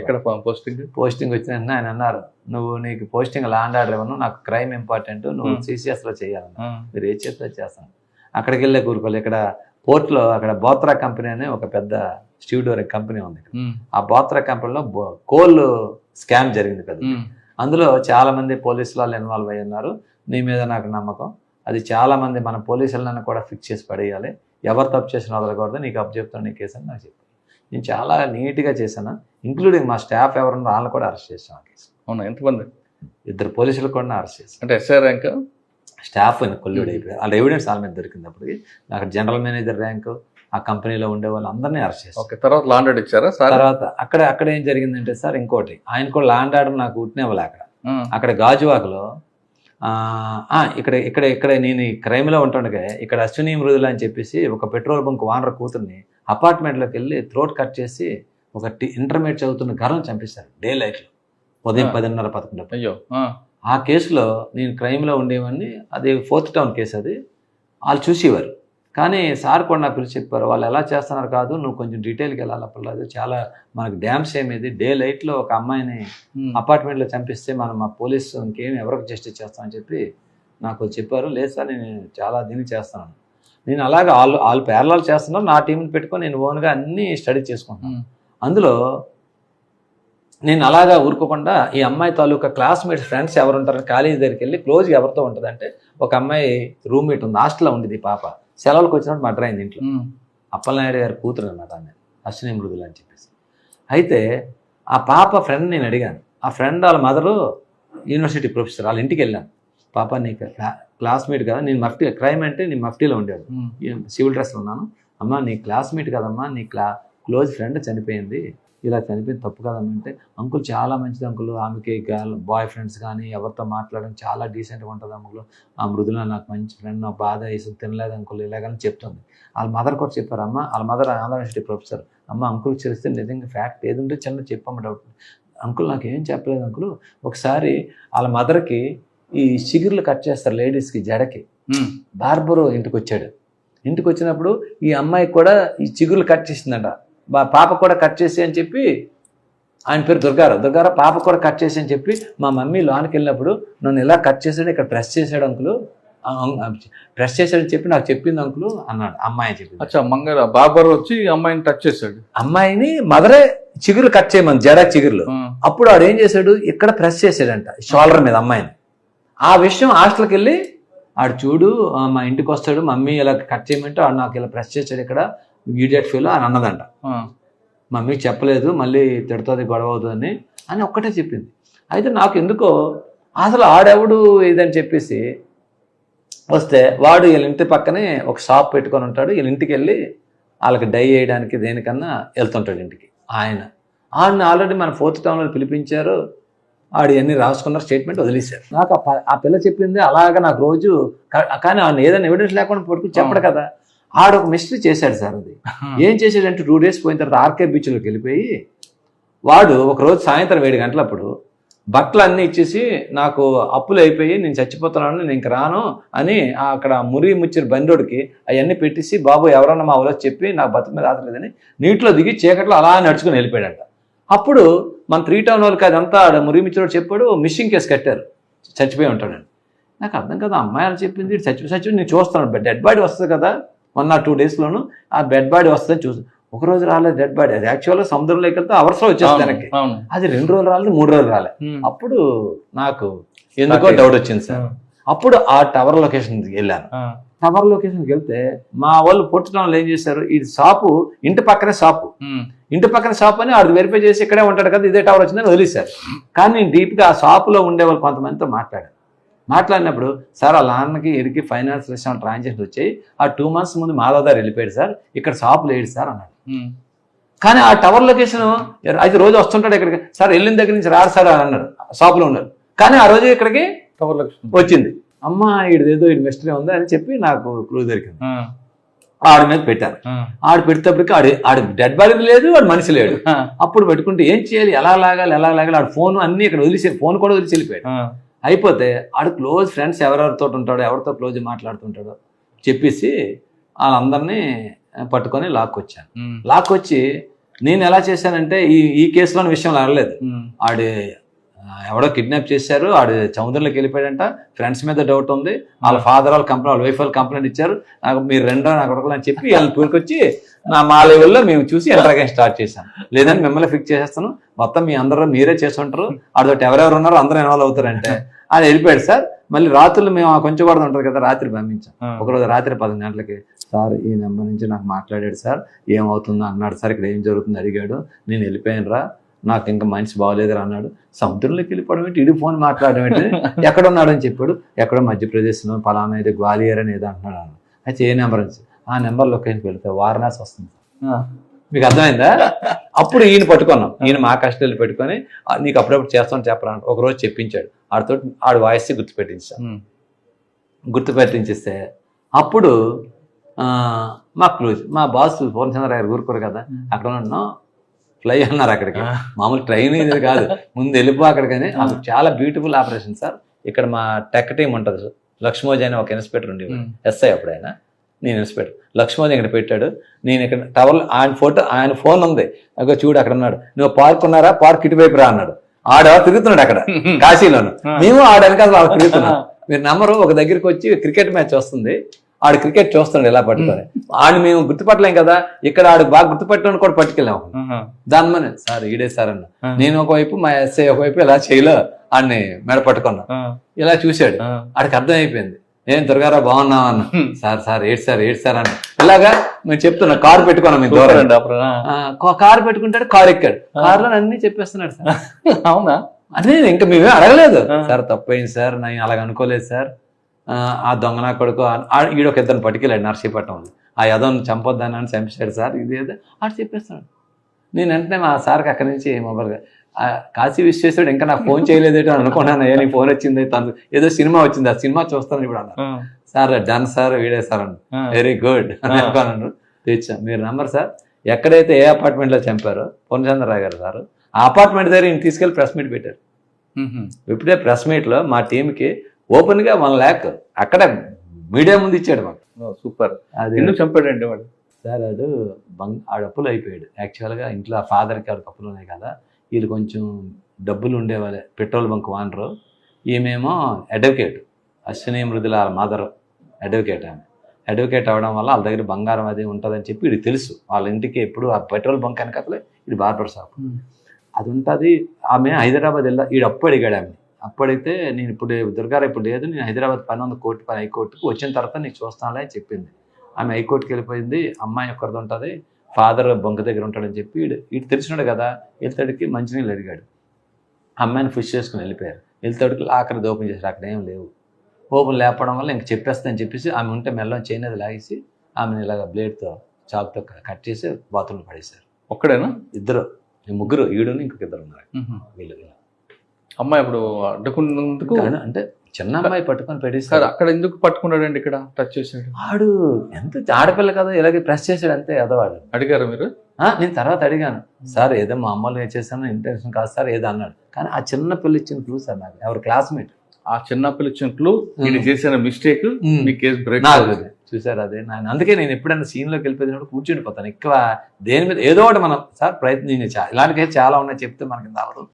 ఎక్కడ పోస్టింగ్ వచ్చిన వెంటనే ఆయన అన్నారు, నువ్వు నీకు పోస్టింగ్ ల్యాండ్ ఆర్డర్ ఇవ్వను, నాకు క్రైమ్ ఇంపార్టెంట్, నువ్వు సిసిఎస్లో చేయాలన్నా. మీరు ఏ చేతిలో చేస్తాను. అక్కడికి వెళ్ళే కూరుకోవాలి. ఇక్కడ పోర్ట్లో అక్కడ బోత్రా కంపెనీ అనే ఒక పెద్ద స్టీవ్డోర్ కంపెనీ ఉంది. ఆ బోత్రా కంపెనీలో కోల్ స్కామ్ జరిగింది కదా. అందులో చాలా మంది పోలీసులు వాళ్ళు ఇన్వాల్వ్ అయ్యి ఉన్నారు. నీ మీద నాకు నమ్మకం. అది చాలా మంది మన పోలీసులను కూడా ఫిక్స్ చేసి పడేయాలి. ఎవరు తప్పు చేసిన వదలకూడదు. నీకు అప్ చెప్తాను నీ కేసు అని నాకు చెప్పి నేను చాలా నీట్గా చేశాను. ఇంక్లూడింగ్ మా స్టాఫ్ ఎవరున్నా వాళ్ళని కూడా అరెస్ట్ చేసాం. ఆ కేసు. అవునా? ఎంతమంది? 2 పోలీసులు కూడా అరెస్ట్ చేశాను. అంటే ఎస్ఐ ర్యాంక్ స్టాఫ్ కొల్లుడు అయిపోయారు. వాళ్ళ ఎవిడెన్స్ వాళ్ళ మీద దొరికింది. అప్పటికి నాకు జనరల్ మేనేజర్ ర్యాంకు, ఆ కంపెనీలో ఉండే వాళ్ళు అందరినీ అరెస్ట్ చేశారు. తర్వాత ల్యాండ్ ఆర్డర్ ఇచ్చారా? తర్వాత అక్కడ ఏం జరిగిందంటే సార్, ఇంకోటి ఆయన కూడా ల్యాండ్ ఆర్డర్ నాకు ఉట్నేవాళ్ళు అక్కడ గాజువాకలో ఇక్కడ నేను ఈ క్రైమ్లో ఉంటుండగా ఇక్కడ అశ్విని మృదుల అని చెప్పేసి ఒక పెట్రోల్ బంక్ ఓనర్ కూతుర్ని అపార్ట్మెంట్లోకి వెళ్ళి థ్రోట్ కట్ చేసి ఒక ఇంటర్మీడియట్ చదువుతున్న గర్ల్ని చంపేశారు డే లైట్లో ఉదయం 10:30-11. అయ్యో. ఆ కేసులో నేను క్రైమ్లో ఉండేవాడిని. అది 4th టౌన్ కేసు. అది వాళ్ళు చూసేవారు. కానీ సార్ కూడా నాకు పిలిచి చెప్పారు, వాళ్ళు ఎలా చేస్తున్నారు కాదు, నువ్వు కొంచెం డీటెయిల్కి వెళ్ళాలి. అప్పుడు చాలా మనకు డ్యామ్స్ ఏమేది డే లైట్లో ఒక అమ్మాయిని అపార్ట్మెంట్లో చంపిస్తే మనం మా పోలీసు ఇంకేమి ఎవరికి జస్టిస్ చేస్తామని చెప్పి నాకు చెప్పారు. లేదు సార్, నేను చాలా దీన్ని చేస్తాను. నేను అలాగే వాళ్ళు ప్యారలల్ చేస్తున్నారు. నా టీంని పెట్టుకొని నేను ఓన్గా అన్నీ స్టడీ చేసుకుంటున్నాను. అందులో నేను అలాగా ఊరుకోకుండా ఈ అమ్మాయి తాలూకా క్లాస్మేట్స్ ఫ్రెండ్స్ ఎవరు ఉంటారని కాలేజీ దగ్గరికి వెళ్ళి క్లోజ్గా ఎవరితో ఉంటుందంటే ఒక అమ్మాయి రూమ్మేట్ ఉంది, హాస్టల్లో ఉండేది. పాప సెలవులకు వచ్చినప్పుడు మర్డర్ అయింది ఇంట్లో. అప్పలనాయుడు గారి కూతురు అన్నమాట ఆమె, అశ్విని మృదుల అని చెప్పేసి. అయితే ఆ పాప ఫ్రెండ్ నేను అడిగాను. ఆ ఫ్రెండ్ వాళ్ళ మదరు యూనివర్సిటీ ప్రొఫెసర్. వాళ్ళ ఇంటికి వెళ్ళాను. పాప నీకు క్లాస్మేట్ కదా, నేను మఫ్టీ క్రైమ్ అంటే నేను మఫ్టీలో ఉండేవాడు, సివిల్ డ్రెస్లో ఉన్నాను. అమ్మ నీ క్లాస్మేట్ కదమ్మా, నీ క్లోజ్ ఫ్రెండ్ చనిపోయింది, ఇలా చనిపోయింది తప్పు కదమ్మా అంటే, అంకుల్ చాలా మంచిది అంకుల్, ఆమెకి బాయ్ ఫ్రెండ్స్ కానీ ఎవరితో మాట్లాడడం చాలా డీసెంట్గా ఉంటుంది అంకుల్, ఆ మృదుల నాకు మంచి ఫ్రెండ్, నా బాధ వేసి తినలేదు అంకుల్ ఇలాగని చెప్తుంది. వాళ్ళ మదర్ కూడా చెప్పారు. అమ్మ వాళ్ళ మదర్ ఆంధ్ర యూనివర్సిటీ ప్రొఫెసర్. అమ్మ అంకుల్ తెలిస్తే నిజంగా ఫ్యాక్ట్ ఏది ఉంటే చిన్న చెప్పమ్మ డౌట్. అంకుల్ నాకు ఏం చెప్పలేదు అంకుల్, ఒకసారి వాళ్ళ మదర్కి ఈ చిగుర్లు కట్ చేస్తారు లేడీస్కి జడకి, బార్బరు ఇంటికి వచ్చాడు. ఇంటికి వచ్చినప్పుడు ఈ అమ్మాయికి కూడా ఈ చిగుర్లు కట్ చేసిందంట. పాప కూడా కట్ చేసి అని చెప్పి, ఆయన పేరు దుర్గారావు పాప కూడా కట్ చేసి అని చెప్పి, మా మమ్మీ లోనికి వెళ్ళినప్పుడు నన్ను ఇలా కట్ చేసాడు, ఇక్కడ ప్రెస్ చేశాడు అంకులు, ప్రెస్ చేశాడని చెప్పి నాకు చెప్పింది అంకులు అన్నాడు. అమ్మాయి చెప్పింది. అచ్చా, మంగళ బాబర్ వచ్చి అమ్మాయిని టచ్ చేశాడు. అమ్మాయిని మదరే చిగురు కట్ చేయమని జడ చిగురులు. అప్పుడు ఆడు ఏం చేశాడు, ఇక్కడ ప్రెస్ చేశాడంట షోల్డర్ మీద అమ్మాయిని. ఆ విషయం హాస్టల్కి వెళ్ళి ఆడు చూడు మా ఇంటికి వస్తాడు, మమ్మీ ఇలా కట్ చేయమంటే ఆడు నాకు ఇలా ప్రెస్ చేశాడు ఇక్కడ ఈడియట్ ఫీల్ అని అన్నదంట. మమ్మీ చెప్పలేదు, మళ్ళీ తిడుతుంది, గొడవ అవుతుంది అని ఒక్కటే చెప్పింది. అయితే నాకు ఎందుకో అసలు ఆడెవడు ఇదని చెప్పేసి వస్తే, వాడు వీళ్ళ ఇంటి పక్కనే ఒక షాప్ పెట్టుకొని ఉంటాడు. వీళ్ళ ఇంటికి వెళ్ళి వాళ్ళకి డై వేయడానికి దేనికన్నా వెళ్తుంటాడు ఇంటికి. ఆడిని ఆల్రెడీ మన 4th టౌన్లో పిలిపించారు. ఆడు అన్నీ రాసుకున్నారు, స్టేట్మెంట్ వదిలేశారు. నాకు ఆ పిల్ల చెప్పింది అలాగా నాకు రోజు. కానీ ఆయన ఏదైనా ఎవిడెన్స్ లేకుండా పట్టుకుని చెప్పడు కదా. ఆడు ఒక మిస్టరీ చేశాడు సార్. అది ఏం చేశాడంటే 2 days పోయిన తర్వాత ఆర్కే బీచ్లోకి వెళ్ళిపోయి వాడు ఒకరోజు సాయంత్రం 7 గంటలప్పుడు బట్టలు అన్నీ ఇచ్చేసి, నాకు అప్పులు అయిపోయి నేను చచ్చిపోతున్నాను, నేను ఇంక రాను అని అక్కడ ముచ్చిరి బందోడికి అవన్నీ పెట్టేసి, బాబు ఎవరన్నా మా ఊళ్ళో చెప్పి నాకు బతుకు మీద ఆదలేదని నీటిలో దిగి చీకట్లో అలా నడుచుకుని వెళ్ళిపోయాడంట. అప్పుడు మన 3 టౌన్ వాళ్ళకి అదంతా ముచ్చిరోడు చెప్పాడు, మిస్సింగ్ కేసు కట్టారు, చచ్చిపోయి ఉంటాడని. నాకు అర్థం కదా, అమ్మాయిలు చెప్పింది చచ్చిపోయి నేను చూస్తున్నాడు, డెడ్ బాడీ వస్తుంది కదా 1 or 2 daysలోను ఆ డెడ్ బాడీ వస్తుందని చూసి, ఒకరోజు రాలేదు డెడ్ బాడీ. అది యాక్చువల్గా సముద్రంలోకి వెళ్తే అవర్స్లో వచ్చేస్తుంది వెనక్కి. అది 2 రోజులు రాలేదు, 3 రోజులు రాలే. అప్పుడు నాకు ఎందుకో డౌట్ వచ్చింది సార్. అప్పుడు ఆ టవర్ లొకేషన్కి వెళ్ళాను. టవర్ లొకేషన్కి వెళ్తే మా వాళ్ళు పొట్టుటంలో ఏం చేశారు, ఈ షాపు ఇంటి పక్కనే షాపు, ఇంటి పక్కన షాప్ అని ఆడు వెరిఫై చేసి ఇక్కడే ఉంటాడు కదా, ఇదే టవర్ వచ్చిందని వదిలేశారు. కానీ నేను డీప్గా ఆ షాపులో ఉండేవాళ్ళు కొంతమందితో మాట్లాడినప్పుడు, సార్ వాళ్ళ నాన్నకి ఇరికి ఫైనాన్షియల్ ట్రాన్సాక్షన్ వచ్చాయి, ఆ 2 months ముందు మాధవదారు వెళ్ళిపోయాడు సార్, ఇక్కడ షాప్ లేడు సార్ అన్నాడు. కానీ ఆ టవర్ లొకేషన్ అయితే రోజు వస్తుంటాడు ఇక్కడికి, సార్ వెళ్ళిన దగ్గర నుంచి రాడు సార్ అని అన్నాడు, షాప్లో ఉన్నారు. కానీ ఆ రోజు ఇక్కడికి టవర్ లొకేషన్ వచ్చింది. అమ్మ ఇదేదో ఇన్వెస్టర్ ఉంది అని చెప్పి నాకు క్లూ దొరికింది. ఆడి మీద పెట్టాను. ఆడు పెడితేప్పటికి ఆడు డెడ్ బాడీ లేదు, వాడు మనిషి లేడు. అప్పుడు పెట్టుకుంటే ఏం చేయాలి, ఎలా లాగాలి ఆడు ఫోన్ అన్ని ఇక్కడ వదిలేసి, ఫోన్ కూడా వదిలేసి వెళ్ళిపోయాడు. అయిపోతే ఆడు క్లోజ్ ఫ్రెండ్స్ ఎవరెవరితో ఉంటాడో, ఎవరితో క్లోజ్ మాట్లాడుతుంటాడో చెప్పేసి వాళ్ళందరినీ పట్టుకొని లాక్కొచ్చాను. లాక్కొచ్చి నేను ఎలా చేశానంటే ఈ కేసులోని విషయం అడగలేదు. ఆడు ఎవడో కిడ్నాప్ చేశారు, ఆడు సముద్రంలోకి వెళ్ళిపోయాడంట, ఫ్రెండ్స్ మీద డౌట్ ఉంది, వాళ్ళ ఫాదర్ వాళ్ళ కంప్లైంట్, వాళ్ళ వైఫ్ వాళ్ళు కంప్లైంట్ ఇచ్చారు, నాకు మీరు రెండో నాకు ఒకరు అని చెప్పి వాళ్ళని పూరుకొచ్చి మా లెవెల్లో మేము చూసి ఇంటరాగేషన్ స్టార్ట్ చేశాం. లేదని మిమ్మల్ని ఫిక్స్ చేసేస్తాను, మొత్తం మీ అందరూ మీరే చేస్తుంటారు, ఆడతోటి ఎవరెవరు ఉన్నారో అందరూ ఇన్వాల్వ్ అవుతారంటే ఆయన వెళ్ళిపోయాడు సార్. మళ్ళీ రాత్రులు మేము కొంచెం కూడా ఉంటుంది కదా, రాత్రి పంపించాం. ఒకరోజు రాత్రి 10 గంటలకి సార్ ఈ నెంబర్ నుంచి నాకు మాట్లాడాడు సార్, ఏమవుతుందో అన్నాడు సార్, ఇక్కడ ఏం జరుగుతుందో అడిగాడు, నేను వెళ్ళిపోయాను రా, నాకు ఇంకా మనిషి బాగోలేదురా అన్నాడు. సముద్రంలోకి వెళ్ళిపోవడం ఏంటి, ఇడి ఫోన్ మాట్లాడడం ఏంటి, ఎక్కడ ఉన్నాడు అని చెప్పాడు. ఎక్కడో మధ్యప్రదేశ్లో పలానా ఏదో గ్వాలియర్ అని ఏదో అంటున్నాడు అన్న. అయితే ఏ నెంబర్ అని, ఆ నెంబర్ లొకేషన్కి వెళ్తే వారణాసి వస్తుంది. మీకు అర్థమైందా? అప్పుడు ఈయన పట్టుకున్నాం, ఈయన మా కస్టడీలో పెట్టుకొని నీకు అప్పుడప్పుడు చేస్తాను చెప్పాలని ఒకరోజు చెప్పించాడు. ఆడితో ఆడు వాయిస్ గుర్తుపెట్టించిస్తే అప్పుడు మా క్లోజ్ మా బాస్ పూర్ణచంద్ర గారు ఊరుకోరు కదా, అక్కడ ఉన్నాం ఫ్లై అన్నారు అక్కడికి. మామూలు ట్రైన్ ఇది కాదు, ముందు వెళ్ళిపో అక్కడికని. అప్పుడు చాలా బ్యూటిఫుల్ ఆపరేషన్ సార్. ఇక్కడ మా టెక్ టీం ఉంటుంది, లక్ష్మోజీ అని ఒక ఇన్స్పెక్టర్ ఉండేవాడు, ఎస్ఐ అప్పుడైనా, నేను ఇన్స్పెక్టర్. లక్ష్మోజీ ఇక్కడ పెట్టాడు, నేను ఇక్కడ టవర్లో ఆయన ఫోన్ ఉంది, అక్కడ చూడు అక్కడ ఉన్నాడు, నువ్వు పార్క్ ఉన్నారా, పార్క్ ఇటువైపు రా అన్నాడు. ఆడ తిరుగుతున్నాడు అక్కడ కాశీలోను, మేము ఆడ వెనకాల తిరుగుతున్నాం. మీరు నమ్మరు, ఒక దగ్గరికి వచ్చి క్రికెట్ మ్యాచ్ వస్తుంది, ఆడు క్రికెట్ చూస్తున్నాడు ఇలా పట్టుకొని, ఆడు మేము గుర్తుపట్టలేం కదా, ఇక్కడ ఆడు బాగా గుర్తుపట్టడానికి కూడా పట్టుకెళ్ళాము. దాని మన సార్ ఈడే సార్ అన్న, నేను ఒకవైపు మా ఎస్ఐ ఒకవైపు ఇలా చేయలో ఆడిని మెడ పట్టుకున్నా, ఇలా చూశాడు, ఆడికి అర్థం అయిపోయింది. నేను దుర్గారావు బాగున్నావు అన్న. సార్ ఏడు సార్ అన్న. ఇలాగా మేము చెప్తున్నా, కారు పెట్టుకున్నాం మేము దూరం, కారు పెట్టుకుంటాడు, కారు ఎక్కాడు, కారులో అన్ని చెప్పేస్తున్నాడు సార్. అవునా? అదే ఇంకా మేమే అడగలేదు సార్, తప్పైంది సార్, నేను అలాగ అనుకోలేదు సార్, ఆ దొంగ నా కొడుకు ఈడొక ఇద్దరిని పట్టుకెళ్ళాడు నర్సీపట్నంలో, ఆ యదోని చంపొద్దానని చంపేశాడు సార్, ఇది ఏదో ఆడు చెప్పేస్తాడు. నేను వెంటనే మా సార్కి అక్కడి నుంచి మొబైల్గా కాశీ విశ్వేశ్వరుడు ఇంకా నాకు ఫోన్ చేయలేదేటో అనుకున్నాను, నీ ఫోన్ వచ్చింది, తను ఏదో సినిమా వచ్చింది, ఆ సినిమా చూస్తాను ఇప్పుడు అన్నారు. సార్ డన్ సార్, వీడే సార్ అన్న, వెరీ గుడ్ అని అనుకున్నాను. తెచ్చాం మీరు నంబర్ సార్, ఎక్కడైతే ఏ అపార్ట్మెంట్లో చంపారో పూర్ణచంద్రరావు గారు సార్, ఆ అపార్ట్మెంట్ దగ్గర ఈయన తీసుకెళ్ళి ప్రెస్ మీట్ పెట్టారు. ఇప్పుడే ప్రెస్ మీట్లో మా టీంకి ఓపెన్ గా 1 lakh అక్కడ మీడియా ముందు ఇచ్చాడు మాకు. సూపర్. అది ఎందుకు చంపాడండి వాడు? సార్ ఆడు అప్పులు అయిపోయాడు. యాక్చువల్గా ఇంట్లో ఫాదర్కి ఆవిడకి అప్పులు ఉన్నాయి కదా, వీళ్ళు కొంచెం డబ్బులు ఉండేవాళ్ళే, పెట్రోల్ బంక్ వానరు, ఈమెమో advocate, Ashwini Mrudula mother advocate. ఆమె అడ్వకేట్ అవ్వడం వల్ల వాళ్ళ దగ్గర బంగారం అది ఉంటుందని చెప్పి ఇది తెలుసు, వాళ్ళ ఇంటికి ఎప్పుడు ఆ పెట్రోల్ బంక్ వెనకతలే ఇది బార్బర్ షాప్ అది ఉంటుంది. ఆమె హైదరాబాద్ ఈడు అప్పు అడిగాడు ఆమె. అప్పుడైతే నేను ఇప్పుడు దుర్గారావు ఇప్పుడు లేదు, నేను హైదరాబాద్ పని ఉంది, కోర్టు పని, హైకోర్టుకు వచ్చిన తర్వాత నీకు చూస్తానులే అని చెప్పింది. ఆమె హైకోర్టుకి వెళ్ళిపోయింది, అమ్మాయి ఒక్కరిది ఉంటుంది, ఫాదర్ బొంక దగ్గర ఉంటాడని చెప్పి ఇటు తెలిసినాడు కదా, వెళ్తాడికి మంచినీళ్ళు అడిగాడు, అమ్మాయిని పుష్ చేసుకుని వెళ్ళిపోయారు. వెళ్తాడికి ఆఖరి ఓపెన్ చేశారు, అక్కడ ఏం లేవు. ఓపెన్ లేపడం వల్ల ఇంక చెప్పేస్తానని చెప్పేసి ఆమె ఉంటే మెల్లం చైన్ అది లాగేసి ఆమెను ఇలాగ బ్లేడ్తో చాక్తో కట్ చేసి బాత్రూంలో పడేశారు. ఒక్కడేనా? ఇద్దరు, ముగ్గురు, ఈడుని ఇంకొక ఇద్దరు ఉన్నారు. వీళ్ళు అమ్మాయి ఇప్పుడు అడ్డుకున్నందుకు అంటే చిన్న అమ్మాయి పట్టుకొని పెట్టేసి అక్కడ ఎందుకు పట్టుకున్నాడండి, ఇక్కడ టచ్ చేసాడు? ఆడు ఎంత ఆడపిల్ల కదా, ఇలాగే ప్రెస్ చేశాడు అంతే ఎదవాడు. అడిగారు మీరు? నేను తర్వాత అడిగాను, సార్ ఏదో మా అమ్మలు చేశాను, ఇంటెన్షన్ కాదు సార్ ఏదో అన్నాడు. కానీ ఆ చిన్న పిల్ల ఇచ్చిన క్లూ సార్ నాకు, ఎవరు క్లాస్మేట్, ఆ చిన్న పిల్ల ఇచ్చిన క్లూ, నేను చేసిన మిస్టేక్ మీ కేసు బ్రేక్ చూసారు. అదే నేను అందుకే నేను ఎప్పుడైనా సీన్లోకి వెళ్ళిపోయినప్పుడు కూర్చుండిపోతాను. ఎక్కువ దేని మీద ఏదో ఒకటి మనం సార్ ప్రయత్నించాలి, ఇలాంటి కేసు చాలా ఉన్నాయి చెప్తే మనకి అవ్వదు.